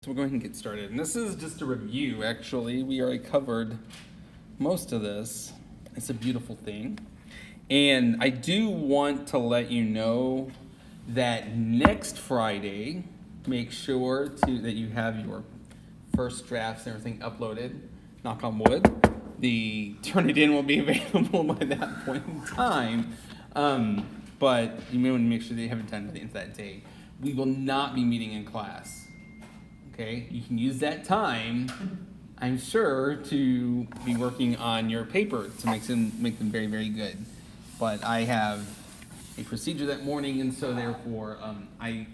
So we'll go ahead and get started. And this is just a review, actually. We already covered most of this. It's a beautiful thing. And I do want to let you know that next Friday, make sure that you have your first drafts and everything uploaded. Knock on wood. The Turnitin will be available by that point in time. But you may want to make sure that you have it done by the end of that day. We will not be meeting in class. Okay, you can use that time, I'm sure, to be working on your paper to make them very, very good. But I have a procedure that morning, and so therefore I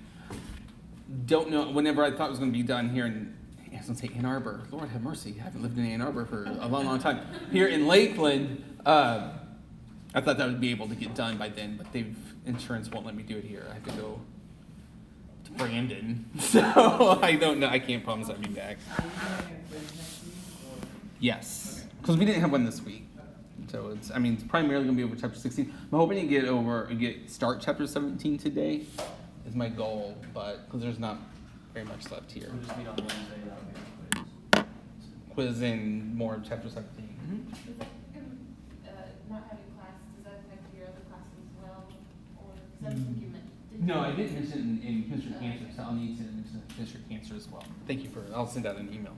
don't know. Whenever I thought it was going to be done here in, I was going to say Ann Arbor. Lord have mercy, I haven't lived in Ann Arbor for a long, long time. Here in Lakeland, I thought that would be able to get done by then, but insurance won't let me do it here. I have to go to Brandon, so I don't know. I can't promise I'll be back. Yes, because we didn't have one this week, so it's primarily going to be over chapter 16. I'm hoping to start chapter 17 today is my goal, but because there's not very much left here. We'll just meet on Wednesday. Quiz in more of chapter 17. Mm-hmm. Not having class, does that affect your other classes as well? Or is that something you meant? No, I didn't mention in history of cancer, so I'll need to mention history of cancer as well. Thank you I'll send out an email.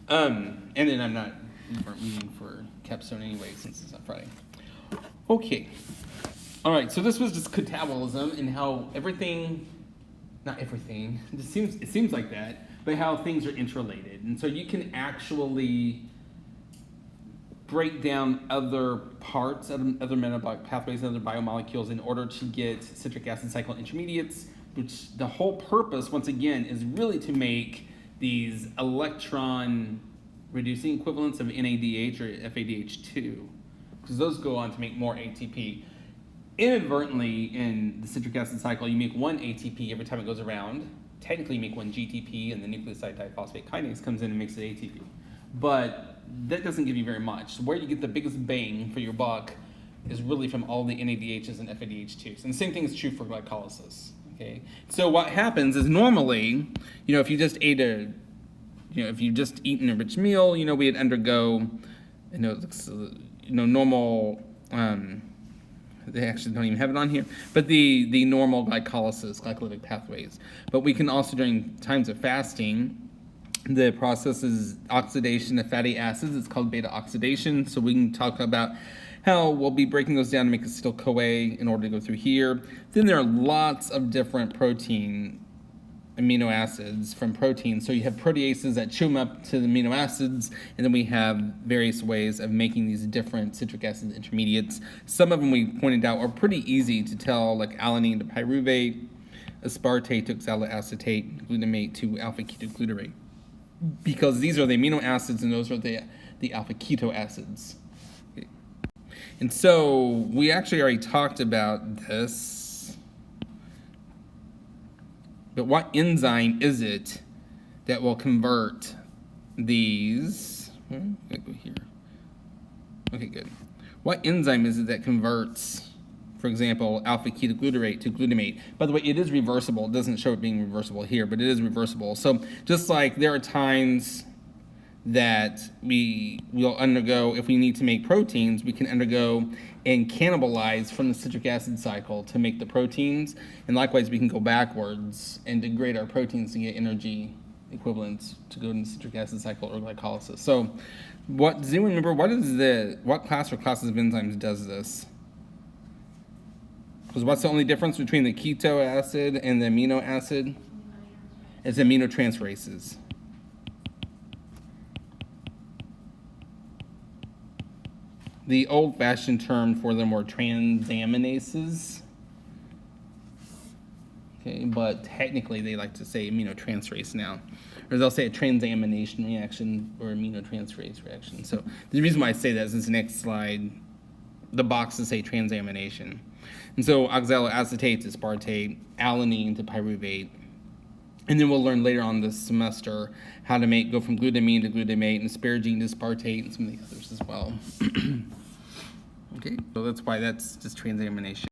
And then we weren't meeting for capstone anyway since it's on Friday. Okay. All right, so this was just catabolism and how not everything, it seems like that, but how things are interrelated. And so you can actually break down other parts, other metabolic pathways, other biomolecules in order to get citric acid cycle intermediates, which the whole purpose, once again, is really to make these electron reducing equivalents of NADH or FADH2, because those go on to make more ATP. Inadvertently, in the citric acid cycle, you make one ATP every time it goes around. Technically, you make one GTP, and the nucleoside diphosphate kinase comes in and makes it ATP. But that doesn't give you very much. So where you get the biggest bang for your buck is really from all the NADHs and FADH2s. And the same thing is true for glycolysis. Okay. So what happens is normally, if you just if you just eaten a rich meal, we'd undergo, normal. They actually don't even have it on here, but the normal glycolysis, glycolytic pathways. But we can also, during times of fasting, the process is oxidation of fatty acids. It's called beta oxidation. So we can talk about how we'll be breaking those down to make acetyl-CoA in order to go through here. Then there are lots of different protein amino acids from proteins. So you have proteases that chew them up to the amino acids, and then we have various ways of making these different citric acid intermediates. Some of them we pointed out are pretty easy to tell, like alanine to pyruvate, aspartate to oxaloacetate, glutamate to alpha-ketoglutarate. Because these are the amino acids and those are the alpha keto acids. Okay. And so we actually already talked about this. But what enzyme is it that will convert these? Go here. Okay, good. What enzyme is it that converts, for example, alpha-ketoglutarate to glutamate? By the way, it is reversible. It doesn't show it being reversible here, but it is reversible. So just like there are times that we'll undergo, if we need to make proteins, we can undergo and cannibalize from the citric acid cycle to make the proteins. And likewise, we can go backwards and degrade our proteins to get energy equivalents to go in the citric acid cycle or glycolysis. So does anyone remember what class or classes of enzymes does this? Because what's the only difference between the keto acid and the amino acid? It's aminotransferases. The old-fashioned term for them were transaminases. Okay, but technically they like to say aminotransferase now. Or they'll say a transamination reaction or aminotransferase reaction. So the reason why I say that is this next slide, the boxes say transamination. And so oxaloacetate to aspartate, alanine to pyruvate. And then we'll learn later on this semester how to go from glutamine to glutamate and asparagine to aspartate and some of the others as well. Okay, so that's why that's just transamination.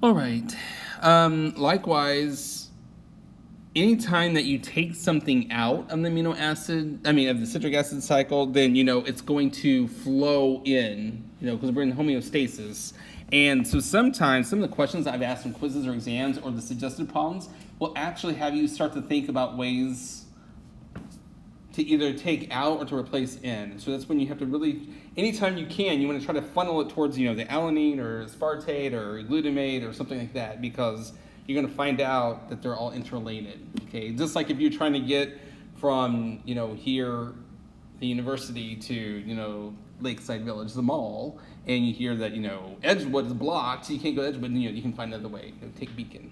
All right. Likewise, anytime that you take something out of the of the citric acid cycle, then, it's going to flow in, because we're in homeostasis. And so sometimes some of the questions I've asked in quizzes or exams or the suggested problems will actually have you start to think about ways to either take out or to replace in. So that's when you have to really, anytime you can, you want to try to funnel it towards, the alanine or aspartate or glutamate or something like that, because you're going to find out that they're all interrelated, okay? Just like if you're trying to get from, here, the university to, Lakeside Village, the mall, and you hear that, Edgewood is blocked, so you can't go to Edgewood, and, you can find another way. Take Beacon.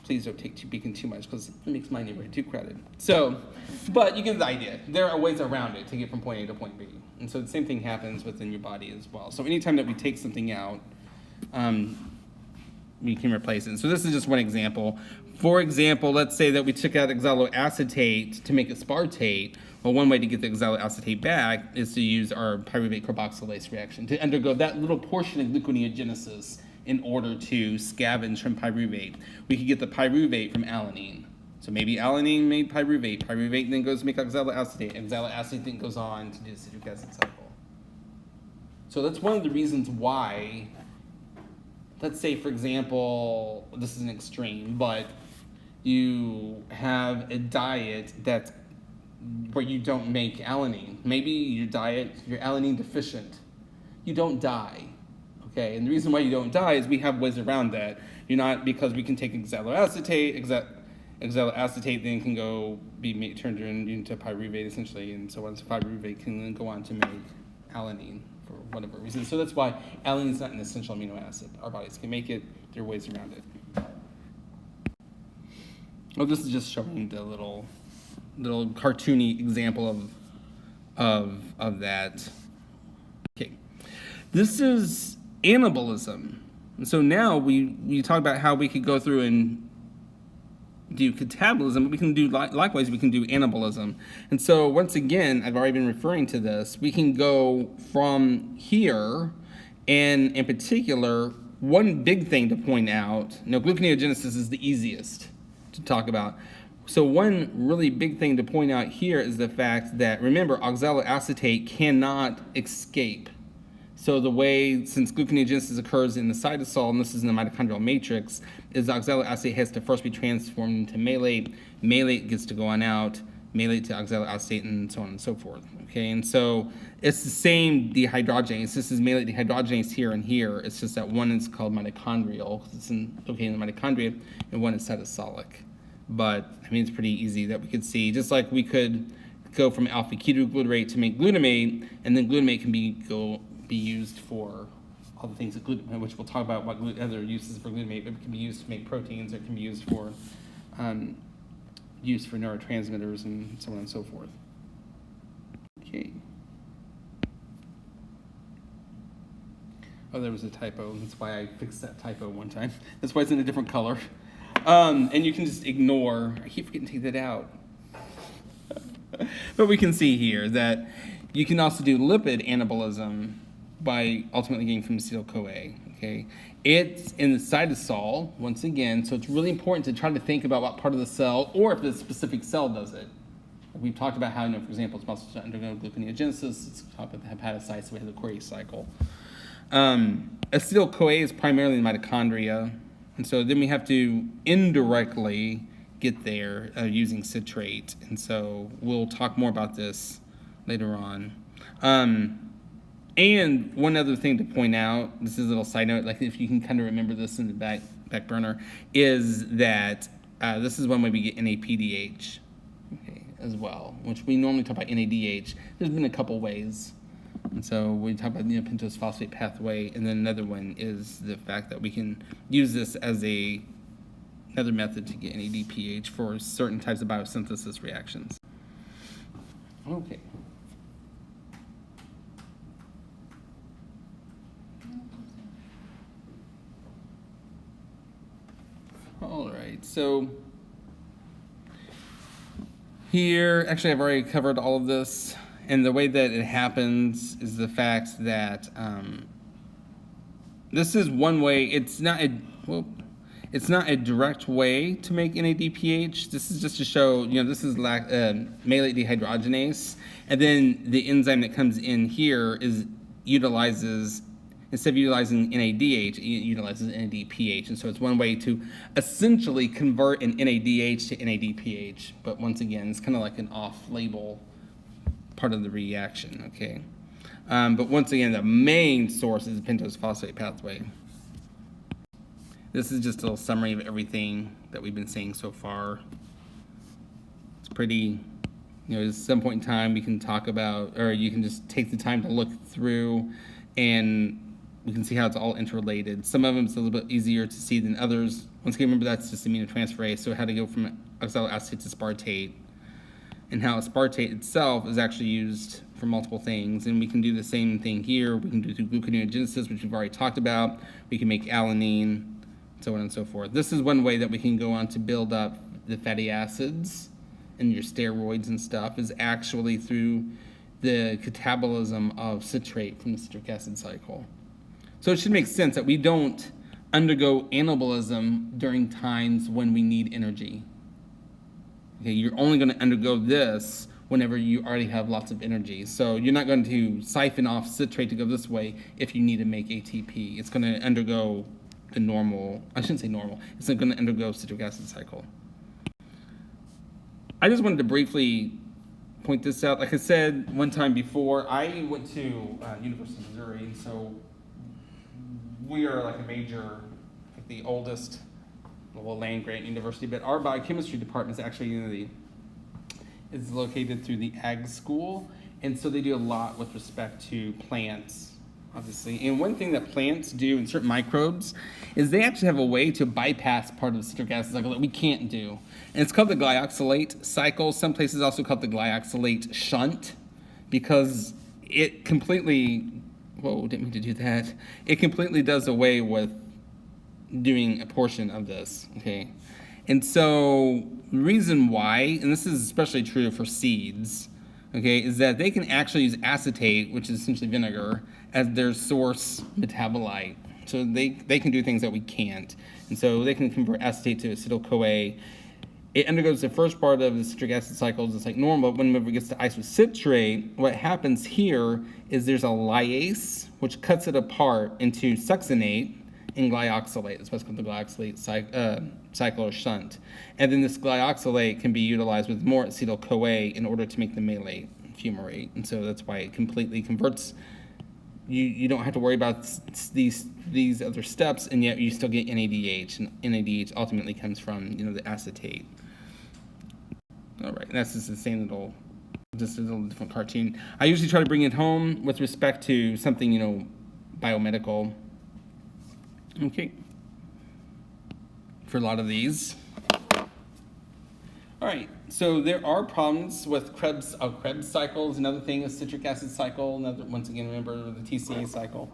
Please don't take Beacon too much, because it makes my neighborhood too crowded. So, but you get the idea. There are ways around it to get from point A to point B. And so the same thing happens within your body as well. So anytime that we take something out, we can replace it. So this is just one example. For example, let's say that we took out oxaloacetate to make aspartate. Well, one way to get the oxaloacetate back is to use our pyruvate carboxylase reaction to undergo that little portion of glyconeogenesis in order to scavenge from pyruvate. We could get the pyruvate from alanine. So maybe alanine made pyruvate. Pyruvate then goes to make oxaloacetate. Oxaloacetate then goes on to do the citric acid cycle. So that's one of the reasons why, let's say, for example, this is an extreme, but you have a diet that's where you don't make alanine. Maybe your diet, you're alanine deficient. You don't die, okay? And the reason why you don't die is we have ways around that. You're not, because we can take oxaloacetate, oxaloacetate then can go be turned into pyruvate essentially, and so on. So pyruvate can then go on to make alanine for whatever reason. So that's why alanine is not an essential amino acid. Our bodies can make it. There are ways around it. Well, this is just showing the little cartoony example of that. Okay, this is anabolism. And so now we talk about how we could go through and do catabolism, but we can do likewise. We can do anabolism. And so once again, I've already been referring to this. We can go from here, and in particular, one big thing to point out. Gluconeogenesis is the easiest to talk about. So one really big thing to point out here is the fact that, remember, oxaloacetate cannot escape. So the way, since gluconeogenesis occurs in the cytosol, and this is in the mitochondrial matrix, is oxaloacetate has to first be transformed into malate. Malate gets to go on out, malate to oxaloacetate, and so on and so forth. Okay, and so it's the same dehydrogenase. This is malate dehydrogenase here and here. It's just that one is called mitochondrial, because it's located in the mitochondria, and one is cytosolic. But, it's pretty easy that we could see, just like we could go from alpha ketoglutarate to make glutamate, and then glutamate can be used for all the things that glutamate, which we'll talk about what other uses for glutamate, but it can be used to make proteins, or it can be used for neurotransmitters and so on and so forth. Okay. Oh, there was a typo. That's why I fixed that typo one time. That's why it's in a different color. And you can just ignore. I keep forgetting to take that out. But we can see here that you can also do lipid anabolism by ultimately getting from acetyl-CoA. Okay, it's in the cytosol once again, so it's really important to try to think about what part of the cell, or if the specific cell does it. We've talked about how, for example, it's supposed to undergo gluconeogenesis. It's talked about the hepatocytes, so we have the Cori cycle. Acetyl-CoA is primarily in mitochondria, and so then we have to indirectly get there using citrate, and so we'll talk more about this later on. And one other thing to point out, this is a little side note, like if you can kind of remember this in the back burner, is that this is one way we get NAPDH, okay, as well, which we normally talk about NADH. There's been a couple ways. And so we talk about the pentose phosphate pathway, and then another one is the fact that we can use this as another method to get NADPH for certain types of biosynthesis reactions. Okay. All right, so here, actually I've already covered all of this, and the way that it happens is the fact that this is one way. It's It's not a direct way to make NADPH. This is just to show, this is malate dehydrogenase. And then the enzyme that comes in here utilizes, instead of utilizing NADH, it utilizes NADPH. And so it's one way to essentially convert an NADH to NADPH. But once again, it's kind of like an off-label part of the reaction, okay? But once again, the main source is the pentose phosphate pathway. This is just a little summary of everything that we've been saying so far. It's pretty, at some point in time we can talk about, or you can just take the time to look through and we can see how it's all interrelated. Some of them it's a little bit easier to see than others. Once again, remember that's just aminotransferase, so how to go from oxaloacetate to aspartate, and how aspartate itself is actually used for multiple things. And we can do the same thing here. We can do through gluconeogenesis, which we've already talked about. We can make alanine, so on and so forth. This is one way that we can go on to build up the fatty acids and your steroids and stuff, is actually through the catabolism of citrate from the citric acid cycle. So it should make sense that we don't undergo anabolism during times when we need energy. Okay, you're only going to undergo this whenever you already have lots of energy. So you're not going to siphon off citrate to go this way if you need to make ATP. It's going to undergo the normal, I shouldn't say normal, it's not going to undergo citric acid cycle. I just wanted to briefly point this out. Like I said one time before, I went to University of Missouri, and so we are like a major, like the oldest land-grant university, but our biochemistry department is actually is located through the ag school, and so they do a lot with respect to plants, obviously. And one thing that plants do in certain microbes is they actually have a way to bypass part of the citric acid cycle that we can't do. And it's called the glyoxylate cycle. Some places also call it the glyoxylate shunt, because it completely, didn't mean to do that. It completely does away with doing a portion of this, okay? And so the reason why, and this is especially true for seeds, okay, is that they can actually use acetate, which is essentially vinegar, as their source metabolite. So they can do things that we can't. And so they can convert acetate to acetyl-CoA. It undergoes the first part of the citric acid cycle just like normal, but whenever it gets to isocitrate, what happens here is there's a lyase, which cuts it apart into succinate and glyoxylate. That's what's called the glyoxylate cycle or shunt. And then this glyoxylate can be utilized with more acetyl-CoA in order to make the malate fumarate. And so that's why it completely converts. You don't have to worry about these other steps, and yet you still get NADH, and NADH ultimately comes from the acetate. All right, and that's just the same just a little different cartoon. I usually try to bring it home with respect to something biomedical. Okay. For a lot of these. All right, so there are problems with Krebs cycles. Another thing is citric acid cycle. Once again, remember the TCA cycle.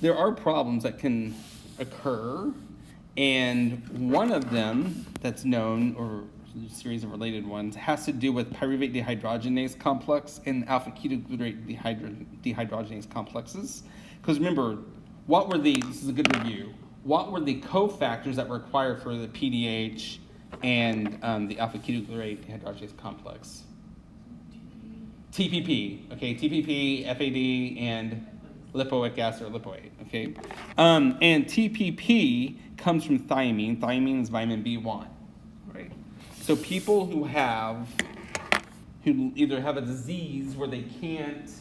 There are problems that can occur, and one of them that's known, or a series of related ones, has to do with pyruvate dehydrogenase complex and alpha ketoglutarate dehydrogenase complexes. Because remember, this is a good review, what were the cofactors that were required for the PDH and the alpha ketoglutarate dehydrogenase complex? TPP, okay, TPP, FAD, and lipoic acid or lipoate, okay? And TPP comes from thiamine. Thiamine is vitamin B1, right? So people who either have a disease where they can't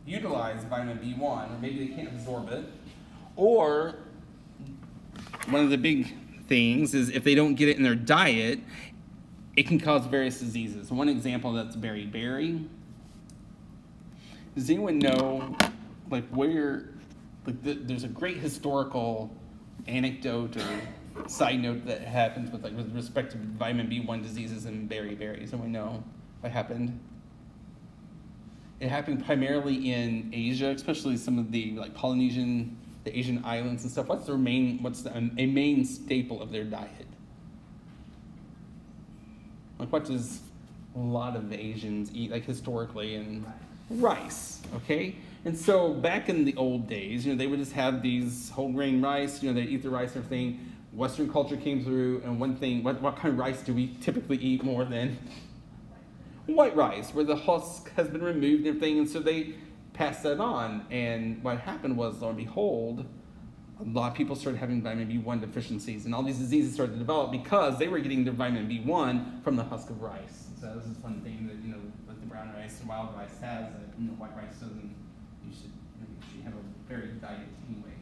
utilize vitamin B1, or maybe they can't absorb it, or one of the big things is if they don't get it in their diet, it can cause various diseases. One example that's beriberi. Does anyone know, there's a great historical anecdote or side note that happens with respect to vitamin B1 diseases and beriberi? Does anyone know what happened? It happened primarily in Asia, especially some of the Polynesian, the Asian islands and stuff. What's a main staple of their diet? What does a lot of Asians eat historically? And rice, okay? And so back in the old days, they would just have these whole grain rice, they'd eat the rice and everything. Western culture came through, and one thing, what kind of rice do we typically eat more than? White rice, where the husk has been removed and everything, and so they passed that on. And what happened was, lo and behold, a lot of people started having vitamin B1 deficiencies, and all these diseases started to develop because they were getting their vitamin B1 from the husk of rice. So this is one thing that, like the brown rice and wild rice has that, white rice doesn't. You should have a varied diet anyway.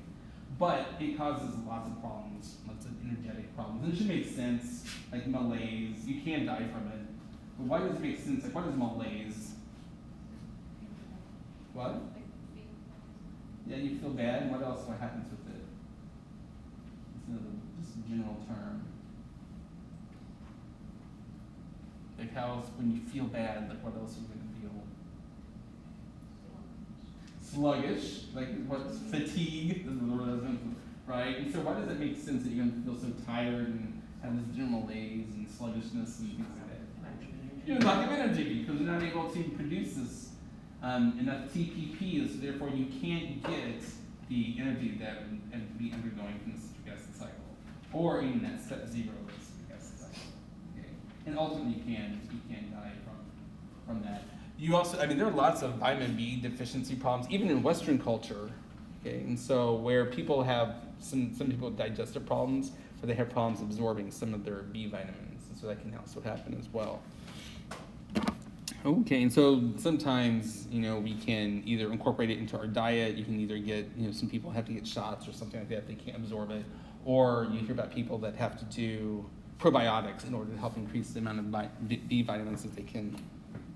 But it causes lots of problems, lots of energetic problems. And it should make sense, like malaise. You can die from it. But why does it make sense? Like, what is malaise? What? Yeah, you feel bad. What else? What happens with it? It's just a general term. Like, when you feel bad, like, what else are you going to feel? Sluggish. Like, what's fatigue? This is the word, right? And so, why does it make sense that you're going to feel so tired and have this general malaise and sluggishness and things like that? You have lack of energy because you're not able to produce this enough TPP, so therefore you can't get the energy that would be undergoing from the citric acid cycle, or even that step 0 of the citric acid cycle. Okay, and ultimately you can die from that. You also, there are lots of vitamin B deficiency problems, even in Western culture. Okay, and so where people have some people with digestive problems, where they have problems absorbing some of their B vitamins, and so that can also happen as well. Okay, and so sometimes, we can either incorporate it into our diet. You can either get, some people have to get shots or something like that if they can't absorb it. Or you hear about people that have to do probiotics in order to help increase the amount of B vitamins that they can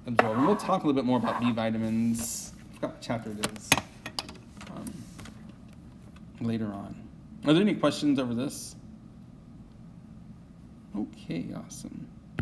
absorb. And we'll talk a little bit more about B vitamins. I forgot what chapter it is later on. Are there any questions over this? Okay, awesome.